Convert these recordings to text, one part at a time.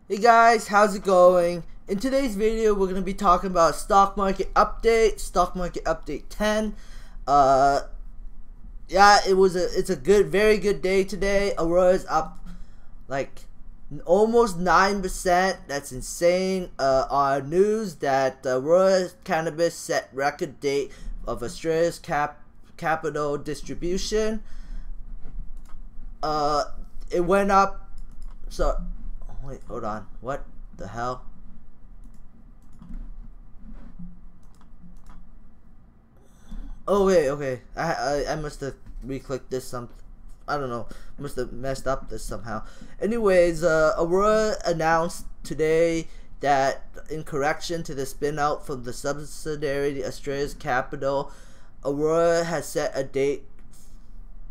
Hey guys, how's it going? In today's video, we're going to be talking about stock market update 10. Yeah, it's a very good day today. Aurora's up like almost 9%. That's insane. On news that Aurora Cannabis set record date of Australia's capital distribution. It went up. So wait, hold on. What the hell? Oh wait, okay. I must have re-clicked this I don't know. Must have messed up this somehow. Anyways, Aurora announced today that in correction to the spin out from the subsidiary Australia's capital, Aurora has set a date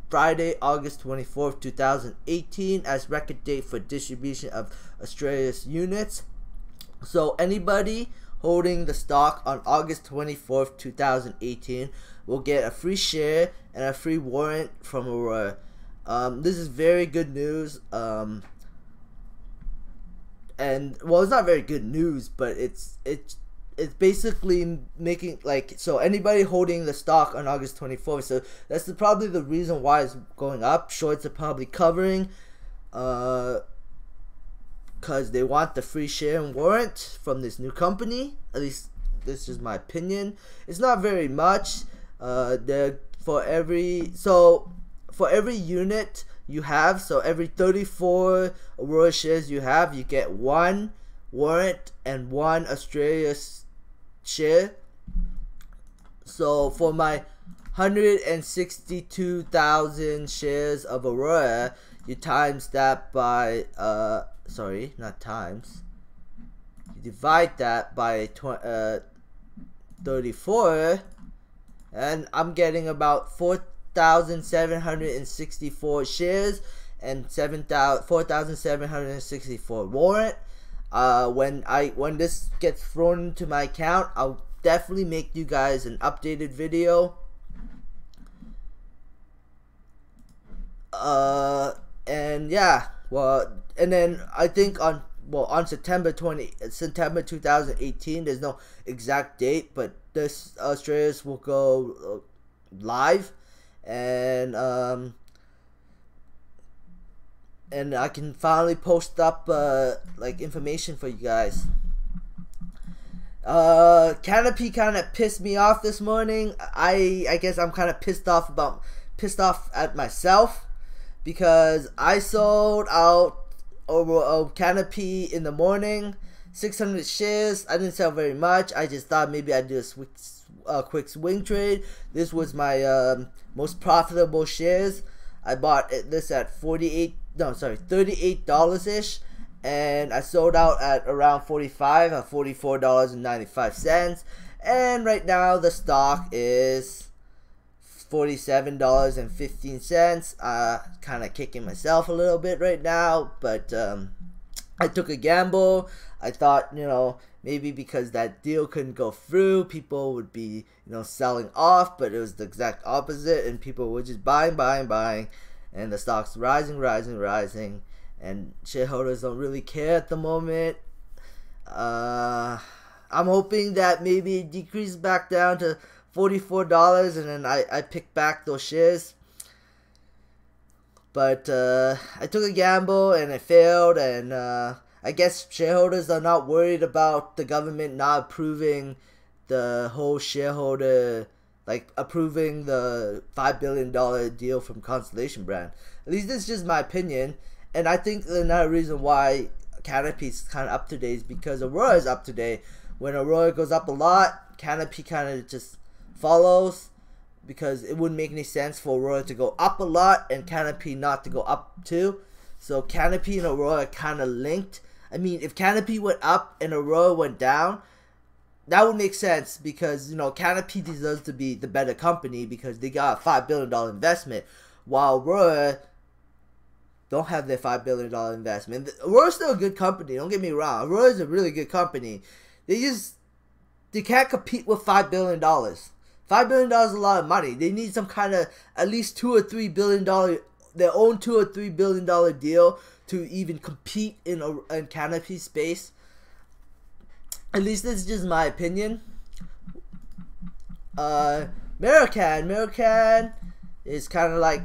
Friday, August 24th, 2018 as record date for distribution of Australia's units. So anybody holding the stock on August 24th, 2018 will get a free share and a free warrant from Aurora. This is very good news. And well, it's not very good news, but it's basically making so anybody holding the stock on August 24th, so that's probably the reason why it's going up. Shorts are probably covering because they want the free share and warrant from this new company. At least this is my opinion. It's not very much. For every unit you have, so every 34 Aurora shares you have, you get one warrant and one Australia share. So for my 162,000 shares of Aurora, you times that by sorry, not times, you divide that by 34, and I'm getting about 4,764 shares and 4,764 warrant. When this gets thrown into my account, I'll definitely make you guys an updated video. And yeah, well, and then I think on September 2018, there's no exact date, but this Australia's will go live, and I can finally post up information for you guys. Canopy kind of pissed me off this morning. I guess I'm kind of pissed off at myself, because I sold out over Canopy in the morning, 600 shares. I didn't sell very much. I just thought maybe I'd do a quick swing trade. This was my most profitable shares. I bought this at $38 ish, and I sold out at around $45 at $44.95, and right now the stock is $47.15. Kind of kicking myself a little bit right now, but I took a gamble. I thought, maybe because that deal couldn't go through, people would be, selling off, but it was the exact opposite, and people were just buying, and the stock's rising, and shareholders don't really care at the moment. I'm hoping that maybe it decreases back down to $44, and then I pick back those shares. But I took a gamble and it failed, and I guess shareholders are not worried about the government not approving the whole shareholder, approving the $5 billion deal from Constellation Brand. At least this is just my opinion, and I think another reason why Canopy's kind of up today is because Aurora is up today. When Aurora goes up a lot, Canopy kind of just follows, because it wouldn't make any sense for Aurora to go up a lot and Canopy not to go up too. So Canopy and Aurora are kind of linked. I mean, if Canopy went up and Aurora went down, that would make sense, because Canopy deserves to be the better company because they got a $5 billion investment, while Aurora don't have their $5 billion investment. Aurora's still a good company, don't get me wrong. Aurora's a really good company. They can't compete with $5 billion. $5 billion is a lot of money. They need some kind of at least $2 or $3 billion, their own $2 or $3 billion deal to even compete in Canopy space. At least this is just my opinion. Maricann is kind of like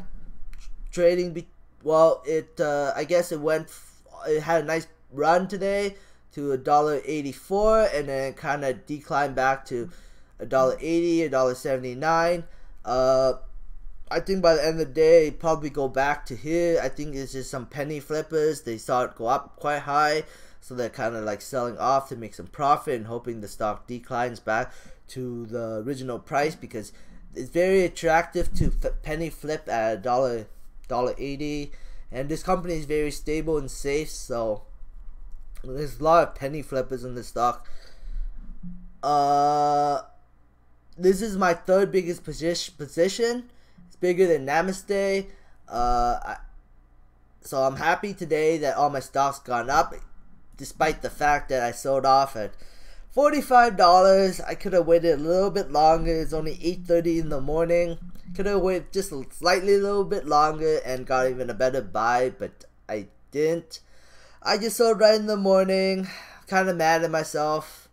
trading. Well, I guess it had a nice run today to $1.84, and then kind of declined back to $1.80, $1.79. I think by the end of the day, probably go back to here. I think it's just some penny flippers. They saw it go up quite high, so they're kind of like selling off to make some profit and hoping the stock declines back to the original price, because it's very attractive to penny flip at $1.80, and this company is very stable and safe, so there's a lot of penny flippers in the stock. This is my third biggest position. It's bigger than Namaste. So I'm happy today that all my stocks gone up, despite the fact that I sold off at $45. I could have waited a little bit longer. It's only 8:30 in the morning. Could have waited just a little bit longer and got even a better buy, but I didn't. I just sold right in the morning. Kind of mad at myself,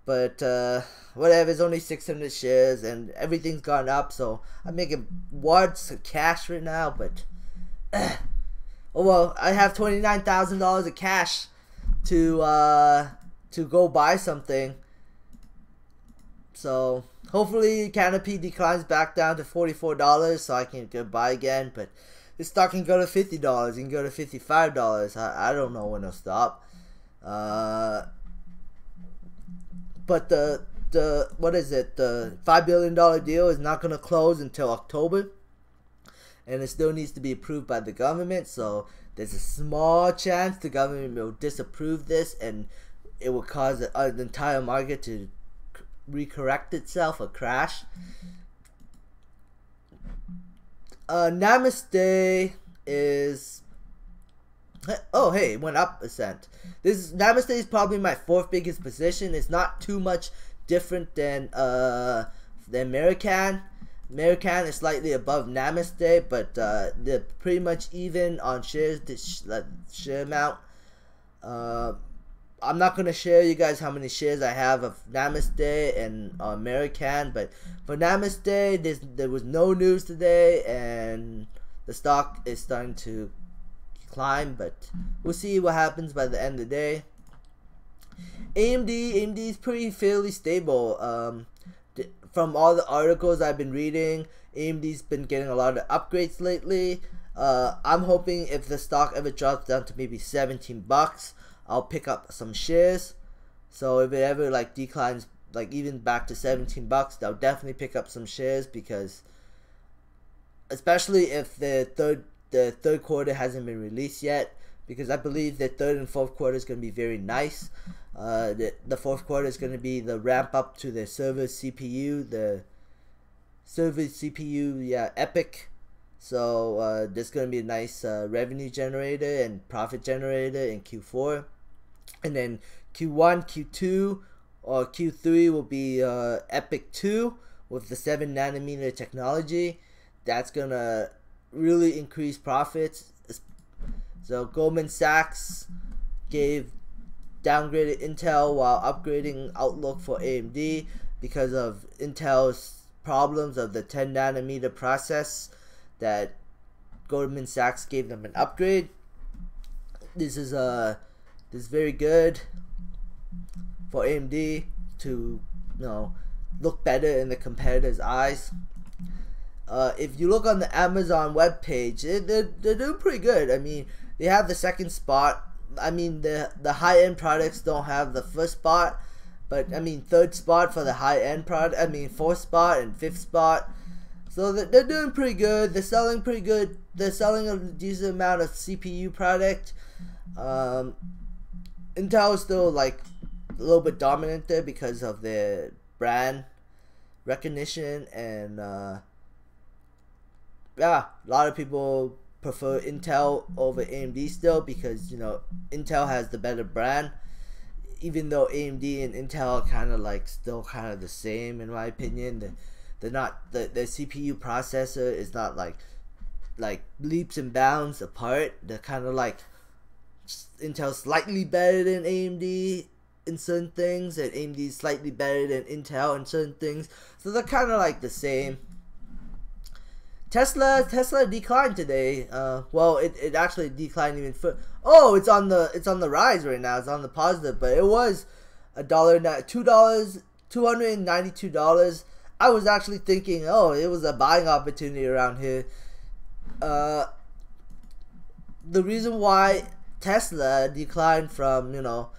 but whatever. It's only 600 shares and everything's gone up, so I'm making wads of cash right now. But oh well, I have $29,000 of cash to go buy something. So hopefully Canopy declines back down to $44 so I can go buy again. But this stock can go to $50. It can go to $55. I don't know when it'll stop. But the what is it? The $5 billion deal is not gonna close until October, and it still needs to be approved by the government. So there's a small chance the government will disapprove this, and it will cause the entire market to recorrect itself or crash. Namaste is, oh hey, it went up a cent. Namaste is probably my fourth biggest position. It's not too much different than Maricann. Maricann is slightly above Namaste, but they're pretty much even on shares, share amount. I'm not gonna share you guys how many shares I have of Namaste and Maricann, but for Namaste, there was no news today, and the stock is starting to climb, but we'll see what happens by the end of the day. AMD is fairly stable. From all the articles I've been reading, AMD's been getting a lot of upgrades lately. I'm hoping if the stock ever drops down to maybe $17, I'll pick up some shares. So if it ever like declines like even back to $17, I'll definitely pick up some shares, because especially if the third quarter hasn't been released yet, because I believe the third and fourth quarter is going to be very nice. The fourth quarter is going to be the ramp up to the server CPU, yeah, Epic. So there's going to be a nice revenue generator and profit generator in Q4. And then Q1, Q2, or Q3 will be Epic 2 with the 7nm technology. That's going to really increase profits. So Goldman Sachs downgraded Intel while upgrading outlook for AMD because of Intel's problems of the 10nm process that Goldman Sachs gave them an upgrade. This is very good for AMD to look better in the competitors' eyes. If you look on the Amazon webpage, they're doing pretty good. I mean, they have the second spot. I mean, the high-end products don't have the first spot, but I mean, third spot for the high-end product. I mean, fourth spot and fifth spot. So they're doing pretty good. They're selling pretty good. They're selling a decent amount of CPU product. Intel is still like a little bit dominant there because of their brand recognition, and yeah, a lot of people prefer Intel over AMD still, because Intel has the better brand, even though AMD and Intel are kind of like still kind of the same in my opinion. They're not, the CPU processor is not like like leaps and bounds apart. They're kind of like Intel slightly better than AMD in certain things, and AMD slightly better than Intel in certain things. So they're kind of like the same. Tesla declined today. Well, it actually declined even further. Oh, it's on the rise right now. It's on the positive, but it was $292. I was actually thinking, oh, it was a buying opportunity around here. The reason why Tesla declined from, you know,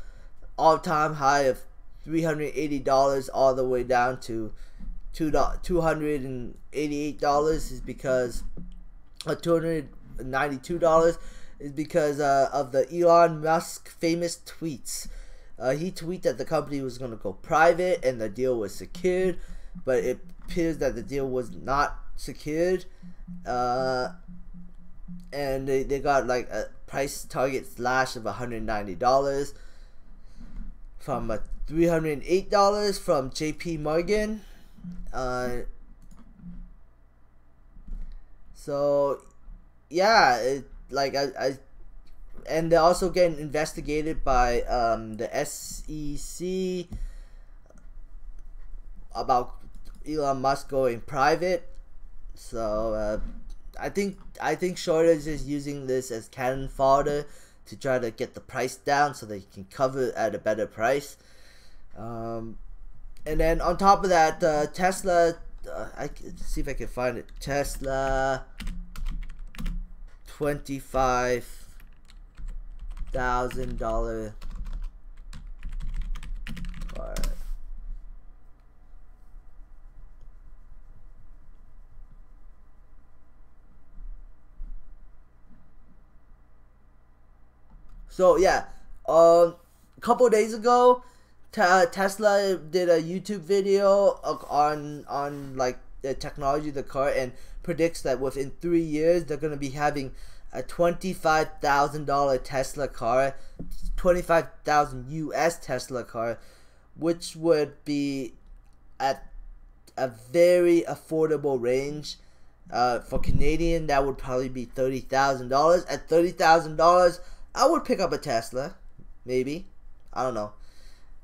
all-time high of $380 all the way down to $288 is because $292 is because of the Elon Musk famous tweets. He tweeted that the company was going to go private and the deal was secured, but it appears that the deal was not secured. And they got like a price target slash of $190 from $308 from JP Morgan. So yeah, and they're also getting investigated by the SEC about Elon Musk going private. So I think shorters is using this as cannon fodder to try to get the price down so they can cover it at a better price. And then on top of that, Tesla, I can see if I can find it. Tesla $25,000 car. So yeah, a couple of days ago, Tesla did a YouTube video on like the technology of the car and predicts that within 3 years they're gonna be having a $25,000 Tesla car, 25,000 US Tesla car, which would be at a very affordable range. For Canadian, that would probably be $30,000. At $30,000, I would pick up a Tesla, maybe. I don't know.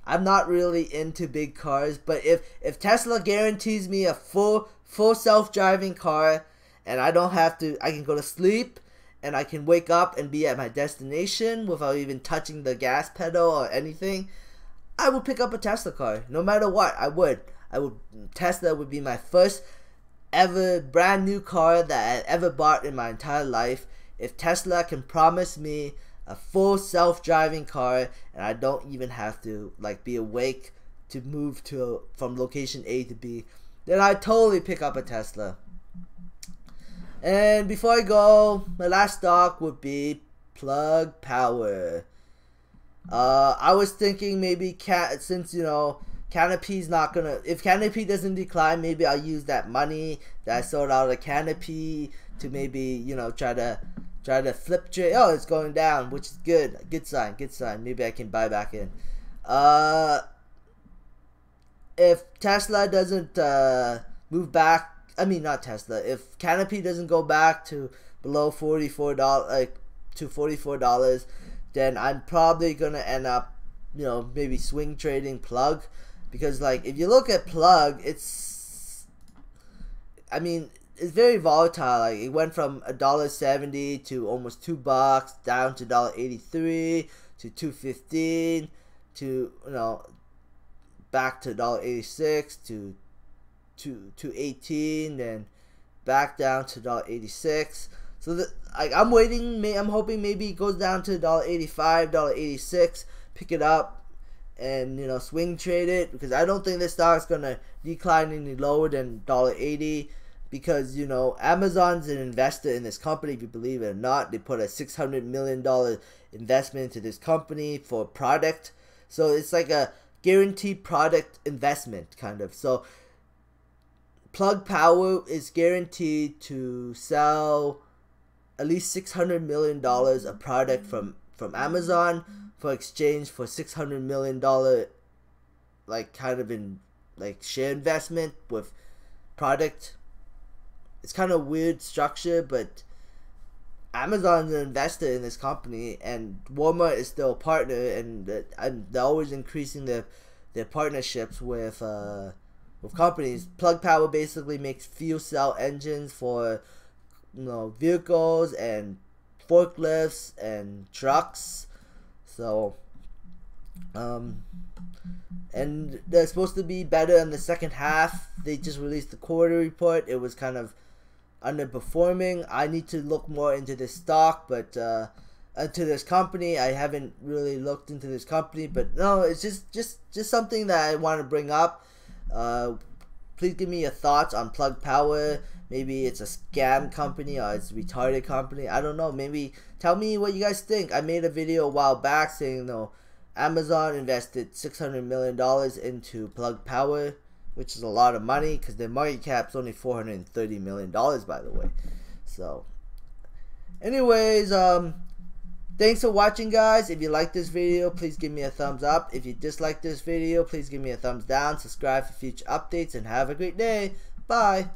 I'm not really into big cars, but if Tesla guarantees me a full self-driving car, and I don't have to, I can go to sleep, and I can wake up and be at my destination without even touching the gas pedal or anything, I would pick up a Tesla car. No matter what, I would. Tesla would be my first ever brand new car that I ever bought in my entire life. If Tesla can promise me a full self-driving car and I don't even have to like be awake to move from location A to B, then I totally pick up a Tesla. And before I go, my last stock would be Plug Power. I was thinking maybe since you know Canopy's not gonna, if Canopy doesn't decline, maybe I'll use that money that I sold out of Canopy to maybe, you know, try to flip trade. Oh, it's going down, which is good. Good sign. Maybe I can buy back in. If Tesla doesn't move back, I mean not Tesla. If Canopy doesn't go back to below $44, like to $44, then I'm probably gonna end up, you know, maybe swing trading Plug, because like if you look at Plug, it's very volatile. Like it went from $1.70 to almost $2, down to $1.83 to $2.15 to, you know, back to $1.86 to $2.18, then back down to $1.86. So I'm waiting. I'm hoping maybe it goes down to $1.85, $1.86. Pick it up and, you know, swing trade it, because I don't think this stock is gonna decline any lower than $1.80. Because, you know, Amazon's an investor in this company, if you believe it or not. They put a $600 million investment into this company for a product. So it's like a guaranteed product investment, kind of. So Plug Power is guaranteed to sell at least $600 million of product from Amazon for exchange for $600 million, like, kind of in, like, share investment with product. It's kind of weird structure, but Amazon's an investor in this company, and Walmart is still a partner, and they're always increasing their partnerships with companies. Plug Power basically makes fuel cell engines for vehicles and forklifts and trucks. So and they're supposed to be better in the second half. They just released the quarter report. It was kind of underperforming. I need to look more into this stock, but into this company. I haven't really looked into this company, but no, it's just something that I want to bring up. Please give me your thoughts on Plug Power. Maybe it's a scam company or it's a retarded company. I don't know. Maybe tell me what you guys think. I made a video a while back saying Amazon invested $600 million into Plug Power, which is a lot of money because their market cap's only $430 million, by the way. So anyways, thanks for watching, guys. If you like this video, please give me a thumbs up. If you dislike this video, please give me a thumbs down. Subscribe for future updates and have a great day. Bye.